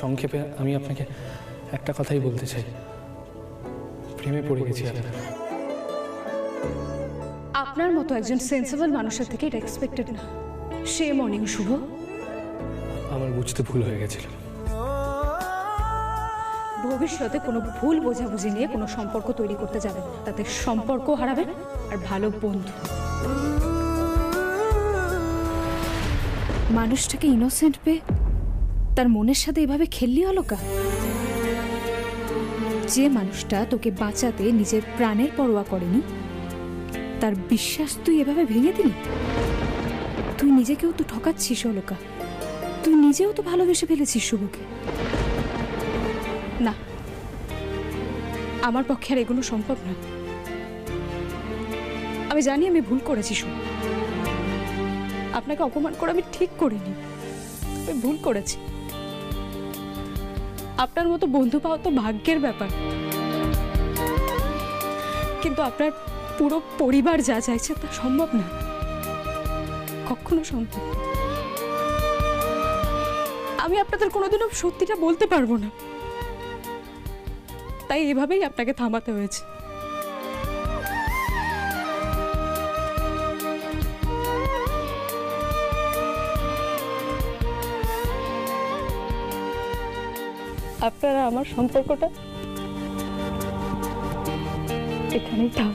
সংক্ষেপে আমি আপনাকে একটা কথাই বলতে চাই, প্রেমে পড়ে গেছি আপনার। আপনার মতো একজন সেন্সিবল মানুষের থেকে এটা এক্সপেক্টেড না। সে মর্নিং শুভ। আমার বুঝতে ভুল হয়ে গেছিল। ভবিষ্যতে কোনো ভুল বোঝাবুঝি নিয়ে কোনো সম্পর্ক তৈরি করতে যাবেন না, তাতে সম্পর্ক হারাবেন আর ভালো বন্ধু। মানুষটাকে ইনোসেন্ট পেয়ে তার মনের সাথে এভাবে খেললি অলকা? যে মানুষটা তোকে বাঁচাতে নিজের প্রাণের পরোয়া করেনি, তার বিশ্বাস তুই এভাবে ভেঙে দিলি? তুই নিজেকেও তো ঠকাচ্ছিস অলকা, তুই নিজেও তো ভালোবেসে ফেলেছিস শুভকে। না, আমার পক্ষে আর এগুলো সম্ভব না। আমি জানি আমি ভুল করেছি শুভ, আপনাকে অপমান করে আমি ঠিক করিনি, আমি ভুল করেছি। আপনার মতো বন্ধু পাওয়া তো ভাগ্যের ব্যাপার, কিন্তু আপনার পুরো পরিবার যা চাইছে তা সম্ভব না, কখনো সম্ভব না। আমি আপনাদের কোনোদিনও সত্যিটা বলতে পারবো না, তাই এভাবেই আপনাকে থামাতে হয়েছে। আপনারা আমার সম্পর্কটা এখানেই থাক।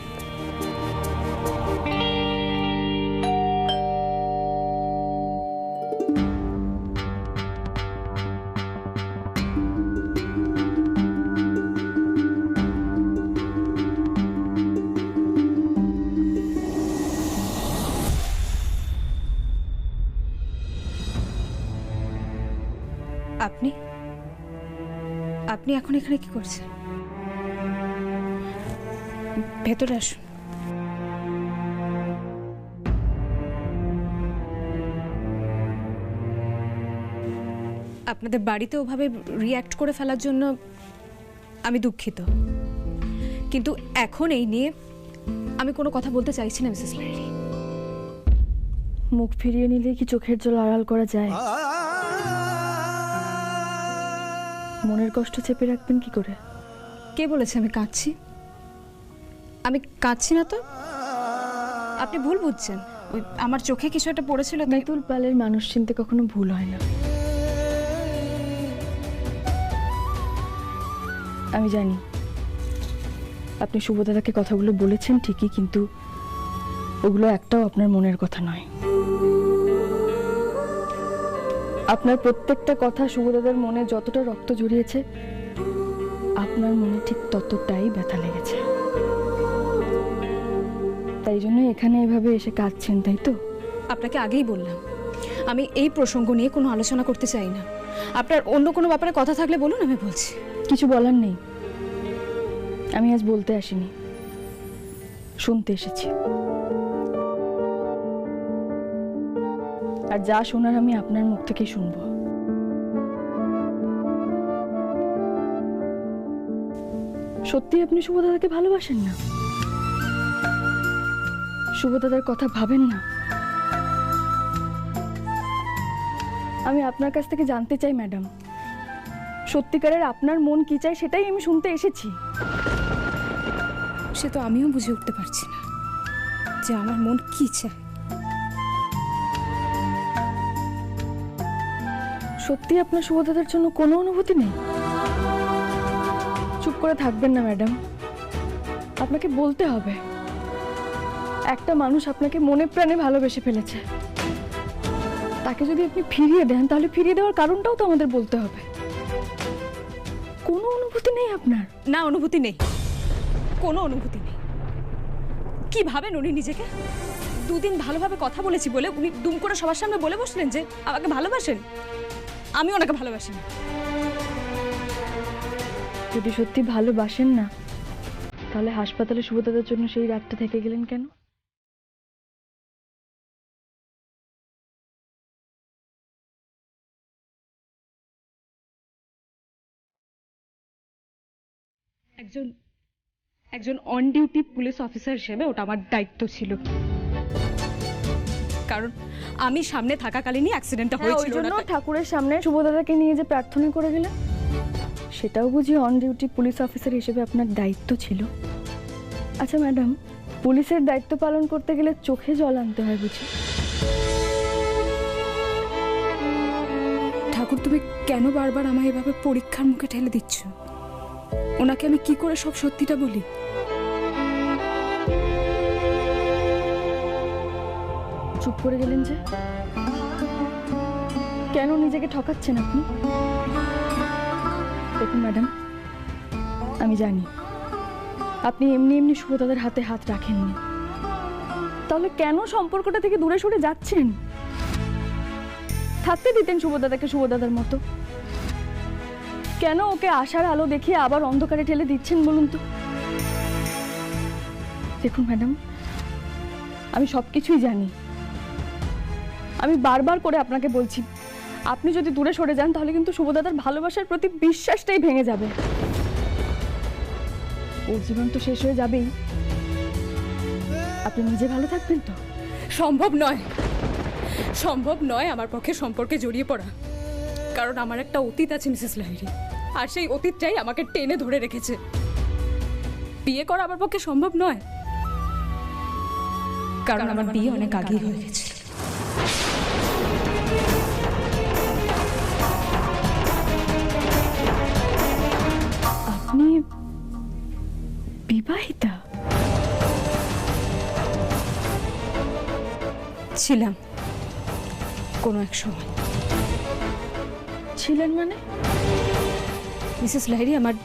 আপনি আপনি এখন এখানে কি করছেন? ভেতরে আসুন। আপনাদের বাড়িতে ওভাবে রিয়্যাক্ট করে ফেলার জন্য আমি দুঃখিত, কিন্তু এখন এই নিয়ে আমি কোনো কথা বলতে চাইছি না মিসেস লাইলি। মুখ ফিরিয়ে নিলে কি চোখের জল আড়াল করা যায়? মনের কষ্ট চেপে রাখবেন কি করে? কে বলেছে আমি কাঁদছি? আমি কাঁদছি না তো। আপনি ভুল বুঝছেন, ওই আমার চোখে কিছু একটা পড়েছিল। মিতুল পালের মানুষ চিনতে কখনো ভুল হয় না। আমি জানি আপনি শুভদাদাকে কথাগুলো বলেছেন ঠিকই, কিন্তু ওগুলো একটাও আপনার মনের কথা নয়। আপনার প্রত্যেকটা কথা শুভদাদার মনে যতটা রক্ত জড়িয়েছে, আপনার মনে ঠিক ততটাই ব্যথা লেগেছে। তাই জন্য এখানে এভাবে এসে কাঁদছেন, তাই তো? আপনাকে আগেই বললাম আমি এই প্রসঙ্গ নিয়ে কোনো আলোচনা করতে চাই না। আপনার অন্য কোনো ব্যাপারে কথা থাকলে বলুন, আমি বলছি। কিছু বলার নেই, আমি আজ বলতে আসিনি, শুনতে এসেছি। আর যা শোনার আমি আপনার মুখ থেকেই শুনবো। সত্যি আপনি শুভদাদাকে ভালোবাসেন না? শুভদাদার কথা ভাবেন না? আমি আপনার কাছ থেকে জানতে চাই ম্যাডাম, সত্যিকারের আপনার মন কি চাই সেটাই আমি শুনতে এসেছি। সে তো আমিও বুঝে উঠতে পারছি না যে আমার মন কি চায়। সত্যি আপনার শুভদাদার জন্য কোনো অনুভূতি নেই? চুপ করে থাকবেন না ম্যাডাম, আপনাকে বলতে হবে। একটা মানুষ আপনাকে মনে প্রাণে ভালোবেসে ফেলেছে, তাকে যদি আপনি ফিরিয়ে দেন তাহলে ফিরিয়ে দেওয়ার কারণটাও তো আমাদের বলতে হবে। কোনো অনুভূতি নেই আপনার? না, অনুভূতি নেই, কোনো অনুভূতি নেই। কি ভাবেন উনি নিজেকে? দুদিন ভালোভাবে কথা বলেছি বলে উনি দুম করে সবার সামনে বলে বসলেন যে আমাকে ভালোবাসেন। আমি ওনাকে ভালোবাসি না। যদি সত্যি ভালোবাসেন না, তাহলে হাসপাতালে শুভদাদার জন্য সেই রাতটা থেকে গেলেন কেন? একজন অন ডিউটি পুলিশ অফিসার হিসেবে ওটা আমার দায়িত্ব ছিল, কারণ আমি সামনে থাকাকালীনই অ্যাক্সিডেন্টটা হ্যাঁ, ওই হয়েছিল জন্য ওনার। ঠাকুরের সামনে শুভদাদাকে নিয়ে যে প্রার্থনা করে গেলেন, সেটাও বুঝি অন ডিউটি পুলিশ অফিসার হিসেবে আপনার দায়িত্ব ছিল। আচ্ছা ম্যাডাম, পুলিশের দায়িত্ব পালন করতে গেলে চোখে জল আনতে হয় বুঝি? ঠাকুর, তুমি কেন বারবার আমায় এভাবে পরীক্ষার মুখে ঠেলে দিচ্ছ? ওনাকে আমি কি করে সব সত্যিটা বলি? চুপ করে গেলেন যে, কেন নিজেকে ঠকাচ্ছেন আপনি? দেখুন ম্যাডাম, আমি জানি আপনি এমনি এমনি শুভদাদার হাতে হাত রাখেননি, তাহলে কেন সম্পর্কটা থেকে দূরে সরে যাচ্ছেন? থাকতে দিতেন শুভদাদাকে শুভদাদার মতো। কেন ওকে আশার আলো দেখিয়ে আবার অন্ধকারে ঠেলে দিচ্ছেন বলুন তো? দেখুন ম্যাডাম, আমি সবকিছুই জানি। আমি বারবার করে আপনাকে বলছি, আপনি যদি দূরে সরে যান তাহলে কিন্তু শুভদাদার ভালোবাসার প্রতি বিশ্বাসটাই ভেঙে যাবে। ওর জীবন তো শেষ হয়ে যাবেই, আপনি নিজে ভালো থাকবেন তো? সম্ভব নয়, সম্ভব নয় আমার পক্ষে সম্পর্কে জড়িয়ে পড়া, কারণ আমার একটা অতীত আছে মিসেস লাহিড়ী, আর সেই অতীতটাই আমাকে টেনে ধরে রেখেছে। বিয়ে করা আমার পক্ষে সম্ভব নয়, কারণ আমার বিয়ে অনেক আগেই হয়ে গেছে। আপনি বিবাহিতা? ছিলাম কোনো এক সময়। ছিলেন মানে? মিসেস লাহিড়ী, আমার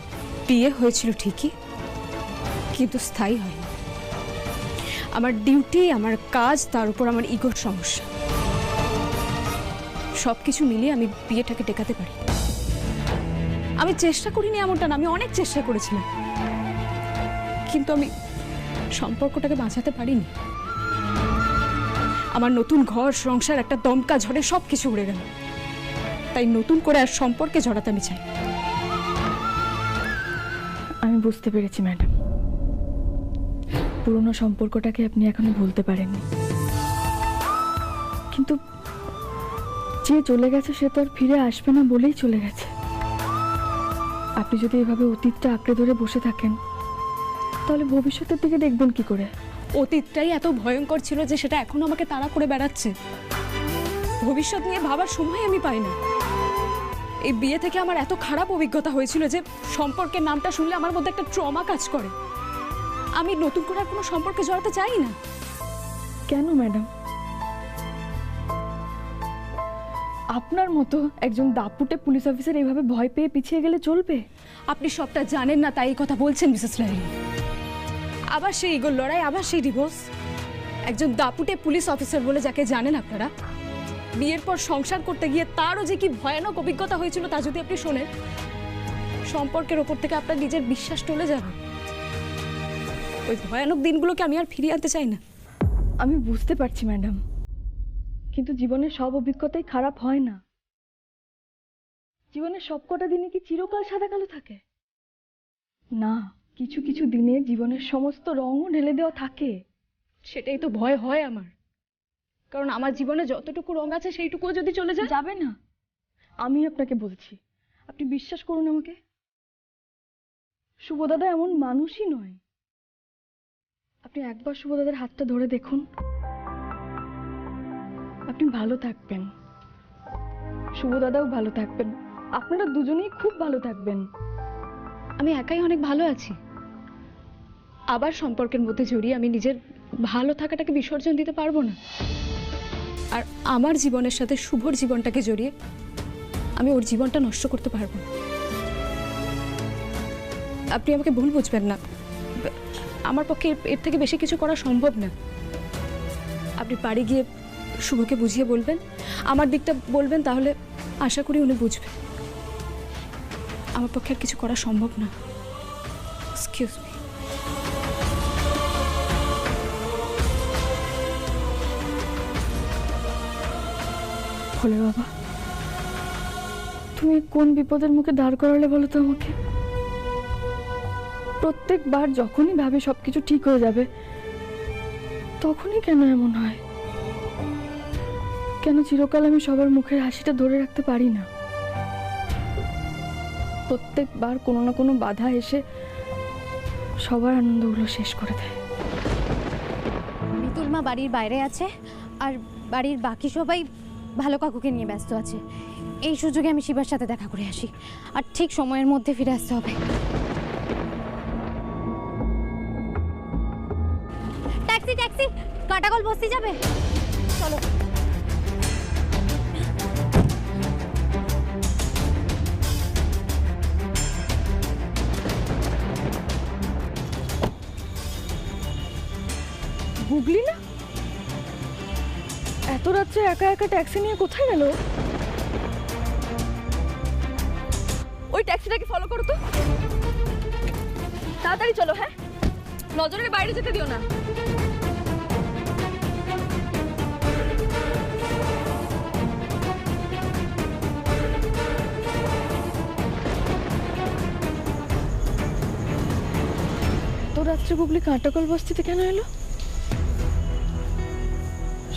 বিয়ে হয়েছিল ঠিকই, কিন্তু স্থায়ী হয়নি। আমার ডিউটি, আমার কাজ, তার উপর আমার ইগোর সমস্যা, সব কিছু মিলিয়ে আমি বিয়েটাকে টেকাতে পারি। আমি চেষ্টা করিনি এমনটা না, আমি অনেক চেষ্টা করেছিলাম, কিন্তু আমি সম্পর্কটাকে বাঁচাতে পারিনি। আমার নতুন ঘর সংসার একটা দমকা ঝড়ে সব কিছু উড়ে গেল, তাই নতুন করে আর সম্পর্কে জড়াতে আমি চাই। আমি বুঝতে পেরেছি ম্যাডাম, পুরনো সম্পর্কটাকে আপনি এখনো ভুলতে পারেননি, কিন্তু যে চলে গেছে সে তো আর ফিরে আসবে না বলেই চলে গেছে। আপনি যদি এভাবে অতীতটা আঁকড়ে ধরে বসে থাকেন তাহলে ভবিষ্যতের দিকে দেখবেন কি করে? অতীতটাই এত ভয়ঙ্কর ছিল যে সেটা এখনো আমাকে তাড়া করে বেড়াচ্ছে। ভবিষ্যৎ নিয়ে ভাবার সময় আমি পাই না। এই বিয়ে থেকে আমার এত খারাপ অভিজ্ঞতা হয়েছিল যে সম্পর্কের নামটা শুনলে আমার মধ্যে একটা ট্রমা কাজ করে। আমি নতুন করে আর কোনো সম্পর্কে জড়াতে চাই না। কেন ম্যাডাম? আপনার মতো একজন দাপুটে পুলিশ অফিসার এইভাবে ভয় পেয়ে পিছিয়ে গেলে চলবে? আপনি সবটা জানেন না তাই এই কথা বলছেন মিসেস লাহিড়ী। আবার সেই ইগোর লড়াই, আবার সেই ডিভোর্স। একজন দাপুটে পুলিশ অফিসার বলে যাকে জানেন আপনারা, বিয়ের পর সংসার করতে গিয়ে তারও যে কি ভয়ানক অভিজ্ঞতা হয়েছিল তা যদি আপনি শোনেন, সম্পর্কের ওপর থেকে আপনার নিজের বিশ্বাস টলে যাবে। ওই ভয়ানক দিনগুলোকে আমি আর ফিরিয়ে আনতে চাই না। আমি বুঝতে পারছি ম্যাডাম, কিন্তু জীবনের সব অভিজ্ঞতাই খারাপ হয় না। জীবনের সবকটা দিনে কি চিরকাল সাদা কালো থাকে? না, কিছু কিছু দিনে জীবনের সমস্ত রঙও ঢেলে দেওয়া থাকে। সেটাই তো ভয় হয় আমার, কারণ আমার জীবনে যতটুকু রং আছে সেইটুকুও যদি চলে যায়। যাবে না, আমি আপনাকে বলছি, আপনি বিশ্বাস করুন আমাকে, শুভদাদা এমন মানুষই নয়। আপনি একবার শুভদাদার হাতটা ধরে দেখুন, আপনি ভালো থাকবেন, শুভদাদাও ভালো থাকবেন, আপনারা দুজনেই খুব ভালো থাকবেন। আমি একাই অনেক ভালো আছি, আবার সম্পর্কের মধ্যে জড়িয়ে আমি নিজের ভালো থাকাটাকে বিসর্জন দিতে পারবো না। আর আমার জীবনের সাথে শুভর জীবনটাকে জড়িয়ে আমি ওর জীবনটা নষ্ট করতে পারবো না। আপনি আমাকে ভুল বুঝবেন না, আমার পক্ষে এর থেকে বেশি কিছু করা সম্ভব না। আপনি বাড়ি গিয়ে শুভকে বুঝিয়ে বলবেন, আমার দিকটা বলবেন, তাহলে আশা করি উনি বুঝবেন। আমার পক্ষে আর কিছু করা সম্ভব না। Excuse me. ভোলে বাবা, তুমি কোন বিপদের মুখে দাঁড় করালে বলো তো আমাকে? প্রত্যেকবার যখনই ভাবি সবকিছু ঠিক হয়ে যাবে, তখনই কেন এমন হয়? কেন চিরকাল আমি সবার মুখের হাসিটা ধরে রাখতে পারি না? প্রত্যেকবার কোনো না কোনো বাধা এসে সবার আনন্দগুলো শেষ করে দেয়। মিতুল মা বাড়ির বাইরে আছে, আর বাড়ির বাকি সবাই ভালো কাকুকে নিয়ে ব্যস্ত আছে। এই সুযোগে আমি শিবার সাথে দেখা করে আসি, আর ঠিক সময়ের মধ্যে ফিরে আসতে হবে। ট্যাক্সি ট্যাক্সি, কাঁটাকল বস্তি যাবে, চলো। গুগলি না? এত রাত্রে একা একা ট্যাক্সি নিয়ে কোথায় গেল? ওই ট্যাক্সিটাকে ফলো করো তো, তাড়াতাড়ি চলো। হ্যাঁ, নজরের বাইরে যেতে দিও না। তো রাত্রে গুগলি কাঁটাকল বস্তিতে কেন এলো?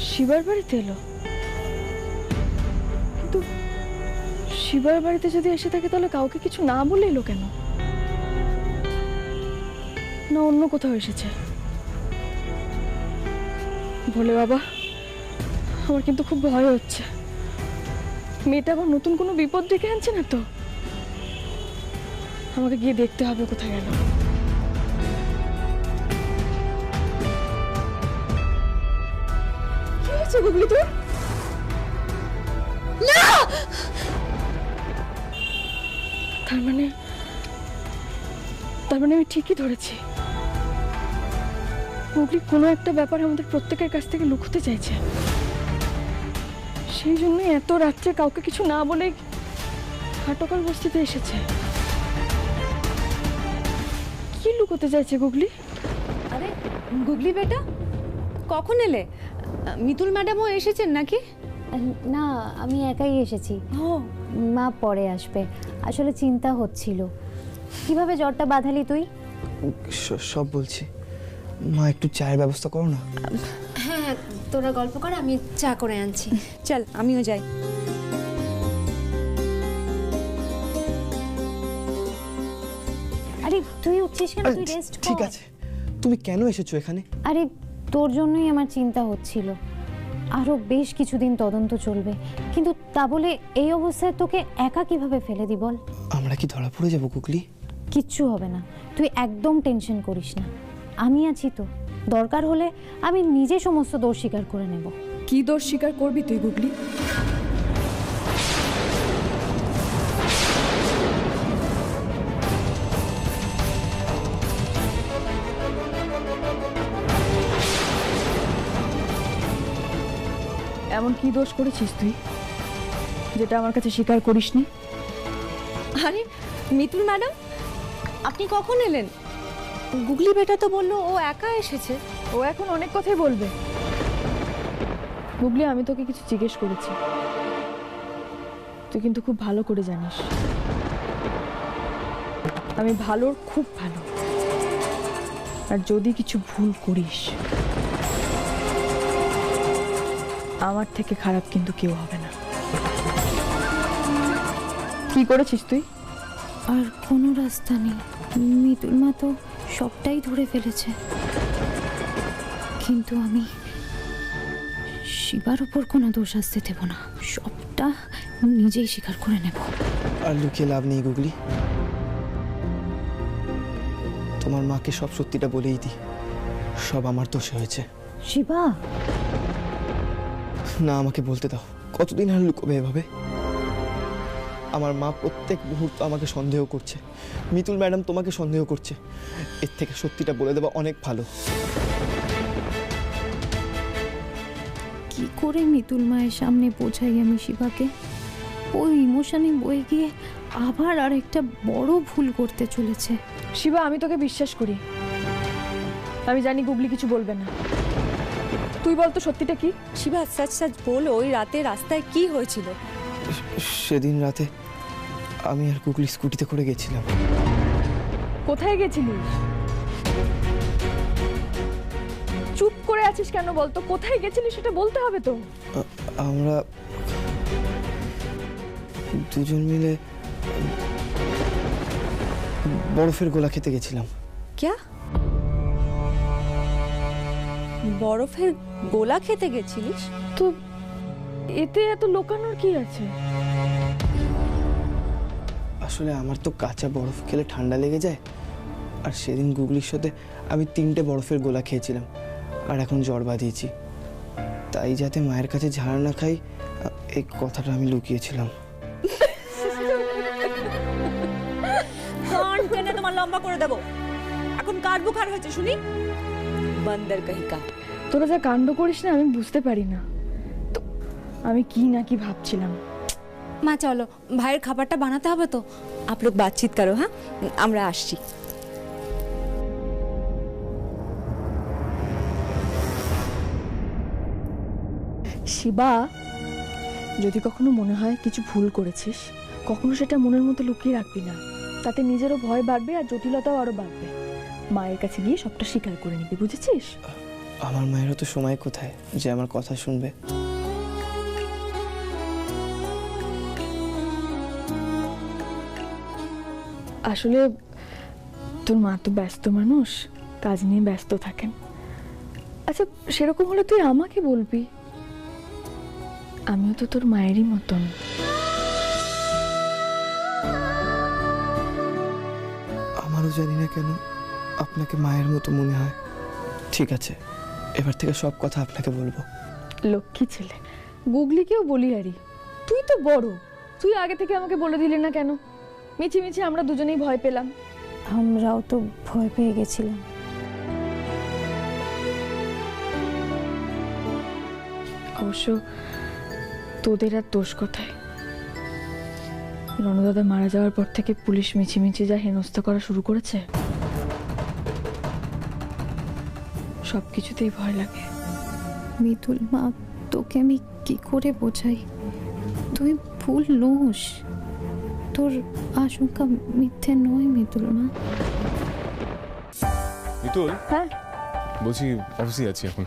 শিবার বাড়িতে এলো, কিন্তু শিবার বাড়িতে যদি এসে থাকে তাহলে কাউকে কিছু না বলে এলো কেন? না অন্য কোথাও এসেছে? বলে বাবা, আমার কিন্তু খুব ভয় হচ্ছে। মেয়েটা আবার নতুন কোনো বিপদ ডেকে আনছে না তো? আমাকে গিয়ে দেখতে হবে কোথায় গেল। কি হয়েছে গুগলি তোর? না! তার মানে আমি ঠিকই ধরেছি। গুগলি কোনো একটা ব্যাপার আমাদের প্রত্যেকের কাছ থেকে লুকোতে চাইছে। সেই জন্যই এত রাত্রে কাউকে কিছু না বলে কাঁটাকল বস্তিতে এসেছে। কি লুকোতে চাইছে গুগলি? আরে গুগলি বেটা, কখন এলে? মিতুল ম্যাডামও এসেছেন নাকি? না, আমি একাই এসেছি। ও, মা পরে আসবে। আসলে চিন্তা হচ্ছিল। কিভাবে জ্বরটা বাঁধালি তুই? সব বলছি। মা একটু চায়ের ব্যবস্থা করো না। হ্যাঁ, তোরা গল্প কর, আমি চা করে আনছি। চল আমিও যাই। আরে তুই উঠছিস কেন? তুই রেস্ট কর। ঠিক আছে, তুমি কেন এসেছো এখানে? আরে তোর জন্যই আমার চিন্তা হচ্ছিল। আরো বেশ কিছুদিন তদন্ত চলবে, কিন্তু তা বলে এই অবস্থায় তোকে একা কিভাবে ফেলে দি বল? আমরা কি ধরা পড়ে যাবো গুগলি? কিচ্ছু হবে না, তুই একদম টেনশন করিস না। আমি আছি তো, দরকার হলে আমি নিজে সমস্ত দোষ স্বীকার করে নেব। কি দোষ স্বীকার করবি তুই গুগলি? এমন কি দোষ করেছিস তুই যেটা আমার কাছে স্বীকার করিসনি? আরে মিতুল ম্যাডাম, আপনি কখন এলেন? গুগলি বেটা তো বললো ও একা এসেছে। ও এখন অনেক কথাই বলবে। গুগলি, আমি তোকে কিছু জিজ্ঞেস করেছি, তুই কিন্তু খুব ভালো করে জানিস আমি ভালোর খুব ভালো। আর যদি কিছু ভুল করিস, আমার থেকে খারাপ কিন্তু কেউ হবে না। কি করেছিস তুই? আর কোনো রাস্তা নেই, মিতুল মা তো সবটাই ধরে ফেলেছে। কিন্তু আমি শিবার উপর কোনো দোষ আসতে দেব না, সবটা নিজেই স্বীকার করে নেব। আর লুকিয়ে লাভ নেই গুগলি, তোমার মাকে সব সত্যিটা বলেই দিই। সব আমার দোষে হয়েছে। শিবা, না, আমাকে বলতে দাও। কতদিন আর লুকোবে এভাবে? আমার মা প্রত্যেক মুহূর্ত আমাকে সন্দেহ করছে। মিতুল ম্যাডাম তোমাকে সন্দেহ করছে। এর থেকে সত্যিটা বলে দেওয়া অনেক ভালো। কি করে মিতুল মায়ের সামনে বোঝাই আমি শিবাকে? ওই ইমোশনে বয়ে গিয়ে আবার আর একটা বড় ভুল করতে চলেছে। শিবা, আমি তোকে বিশ্বাস করি। আমি জানি গুগলি কিছু বলবে না। তুই বল তো সত্যিটা কি? শিবা, সচ সচ বল, ওই রাতে রাস্তায় কি হয়েছিল? সেদিন রাতে আমি আর গুগলি স্কুটিতে করে গেছিলাম। কোথায় গেছিলিস? চুপ করে আছিস কেন বলতো? কোথায় গেছিলিস সেটা বলতে হবে তো। আমরা দুজন মিলে বরফের গোলা খেতে গেছিলাম। क्या বরফের গোলা খেতে গেছিলিস? তো এতে এত লোকানোর কি আছে? আসলে আমার তো কাঁচা বরফ খেলে ঠান্ডা লেগে যায়, আর সেদিন গুগলির সাথে আমি 3টে বরফের গোলা খেয়েছিলাম আর এখন জ্বর বাঁধিয়েছি। তাই যাতে মায়ের কাছে ঝাড় না খাই, এই কথাটা আমি লুকিয়েছিলাম। কান টেনে তোমার লম্বা করে দেবো। এখন কার বুখার হয়েছে শুনি? বান্দর কহিকা। তোরা যা কাণ্ড করিস না আমি বুঝতে পারি না। তো আমি কি না কি ভাবছিলাম। মা চলো, ভাইয়ের খাবারটা বানাতে হবে তো। आप लोग बातचीत करो, হ্যাঁ আমরা আসছি। শিবা, যদি কখনো মনে হয় কিছু ভুল করেছিস, কখনো সেটা মনের মধ্যে লুকিয়ে রাখবি না। তাতে নিজেরও ভয় বাড়বে আর জটিলতাও আরো বাড়বে। মায়ের কাছে গিয়ে সবটা স্বীকার করে নিবি, বুঝেছিস? আমার মায়েরও তো সময় কোথায় যে আমার কথা শুনবে? আসলে তোর মা তো ব্যস্ত মানুষ, কাজ নিয়ে ব্যস্ত থাকেন। আচ্ছা, সেরকম হলে তুই আমাকে বলবি, আমিও তো তোর মায়েরই মতন। আমারও জানি না কেন আপনাকে মায়ের মতো মনে হয়। ঠিক আছে, এবার থেকে সব কথা আপনাকে বলবো। লক্ষ্মী ছেলে। গুগলিকেও বলি আরি, তুই তো বড়, তুই আগে থেকে আমাকে বলে দিলি না কেন? মিছিমিছি আমরা দুজনেই ভয় পেলাম। আমরাও তো ভয় পেয়ে গেছিলাম। অবশ্য তোদের আর দোষ কোথায়? রণদাদা মারা যাওয়ার পর থেকে পুলিশ মিছিমিছি যা হেনস্থা করা শুরু করেছে, সবকিছুতেই ভয় লাগে। মিতুল মা, তোকে আমি কি করে বোঝাই? তুই ভুল নোস, তোর আশঙ্কা মিথ্যে নয় মিতুল মা। মিতুল, হ্যাঁ বলছি অফিসে আছি এখন।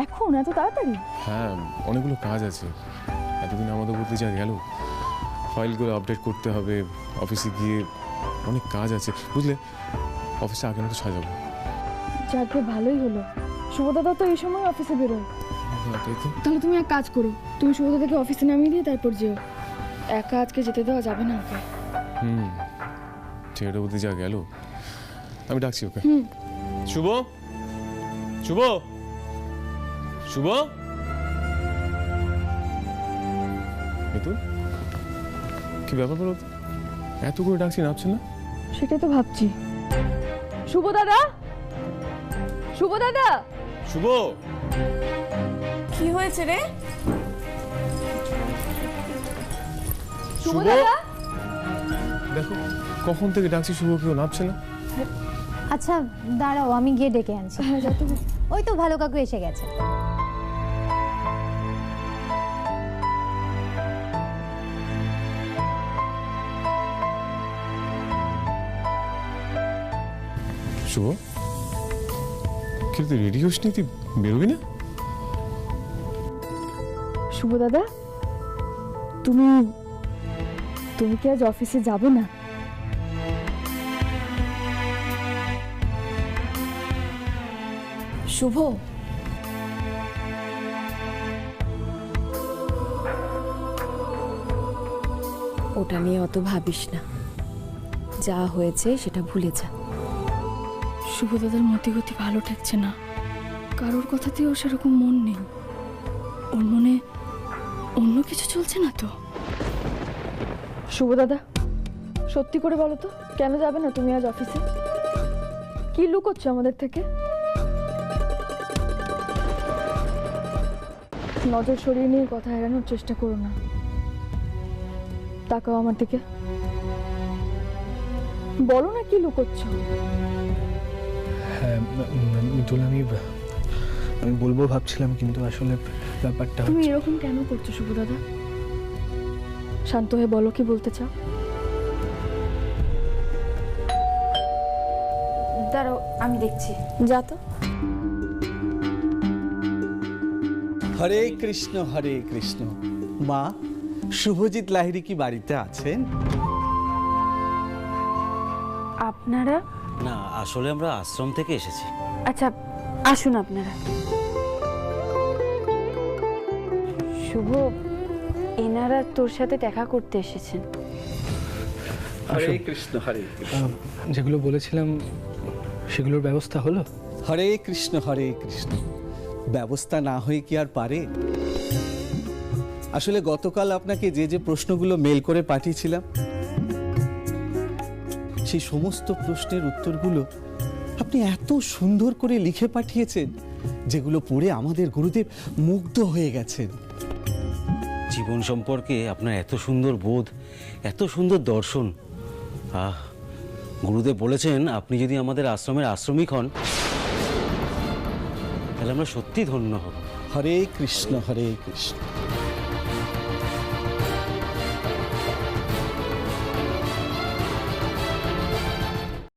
এখন এত তাড়াতাড়ি? হ্যাঁ, অনেকগুলো কাজ আছে। এতদিন আমাদের বলতে যা গেল, ফাইলগুলো আপডেট করতে হবে, অফিসে গিয়ে অনেক কাজ আছে বুঝলে। অফিসে আগের মতো সাজাবো। যাকে ভালোই হলো, শুভদাদা তো এই সময় অফিসে বেরোয়। তাই তো। তাহলে তুমি এক কাজ করো, তুমি শুভদাদাকে অফিসে নামিয়ে দিয়ে তারপর যেও। একা আজকে যেতে দেওয়া যাবে না ওকে। ছেলেটা বলতে যা গেল, আমি ডাকছি ওকে। শুভ, শুভ, শুভ। মিতুল, কি ব্যাপার বলো তো? এত করে ডাকছি, নামছে না? সেটাই তো ভাবছি। শুভদাদা, শুভদাদা। শুভ, কি হয়েছে রে? শুভদাদা, দেখো কখন থেকে ডাকছি, শুভ কেউ নামছে না। আচ্ছা দাঁড়াও, আমি গিয়ে ডেকে আনছি। হ্যাঁ যত। ওই তো ভালো কাকু এসে গেছে। শুভ, কিন্তু রেডি হোস নি, তুই বেরোবি না? শুভদাদা, তুমি তুমি কি আজ অফিসে যাবে না? শুভ, ওটা নিয়ে অত ভাবিস না, যা হয়েছে সেটা ভুলে যা। শুভদাদার মতিগতি ভালো ঠেকছে না, কারোর কথাতেও সেরকম মন নেই। ওর মনে অন্য কিছু চলছে না তো? শুভদাদা, সত্যি করে বলো তো, কেন যাবে না তুমি আজ অফিসে? কি লুকোচ্ছ আমাদের থেকে? নজর সরিয়ে নিয়ে কথা এড়ানোর চেষ্টা করো না। তাকাও আমার দিকে, বলো না কি লুকোচ্ছ? হ্যাঁ মিতুল, আমি বলবো ভাবছিলাম, কিন্তু আসলে ব্যাপারটা তুমি এরকম কেন করছো শুভদাদা? শান্ত হয়ে বলো কি বলতে চাও। দাঁড়াও, আমি দেখছি। যা তো। হরে কৃষ্ণ। মা, শুভজিৎ লাহিড়ী কি বাড়িতে আছেন? আপনারা? না, আসলে আমরা আশ্রম থেকে এসেছি। আচ্ছা, আসুন আপনারা। শুভ, এনারা তোর সাথে দেখা করতে এসেছেন। হরে কৃষ্ণ। যেগুলো বলেছিলাম সেগুলোর ব্যবস্থা হলো? হরে কৃষ্ণ। ব্যবস্থা না হয়ে কি আর পারে? আসলে গতকাল আপনাকে যে প্রশ্নগুলো মেল করে পাঠিয়েছিলাম, সেই সমস্ত প্রশ্নের উত্তরগুলো আপনি এত সুন্দর করে লিখে পাঠিয়েছেন, যেগুলো পড়ে আমাদের গুরুদেব মুগ্ধ হয়ে গেছেন। জীবন সম্পর্কে আপনার এত সুন্দর বোধ, এত সুন্দর দর্শন। গুরুদেব বলেছেন আপনি যদি আমাদের আশ্রমের আশ্রমিক হন তাহলে আমরা সত্যি ধন্য হব। হরে কৃষ্ণ।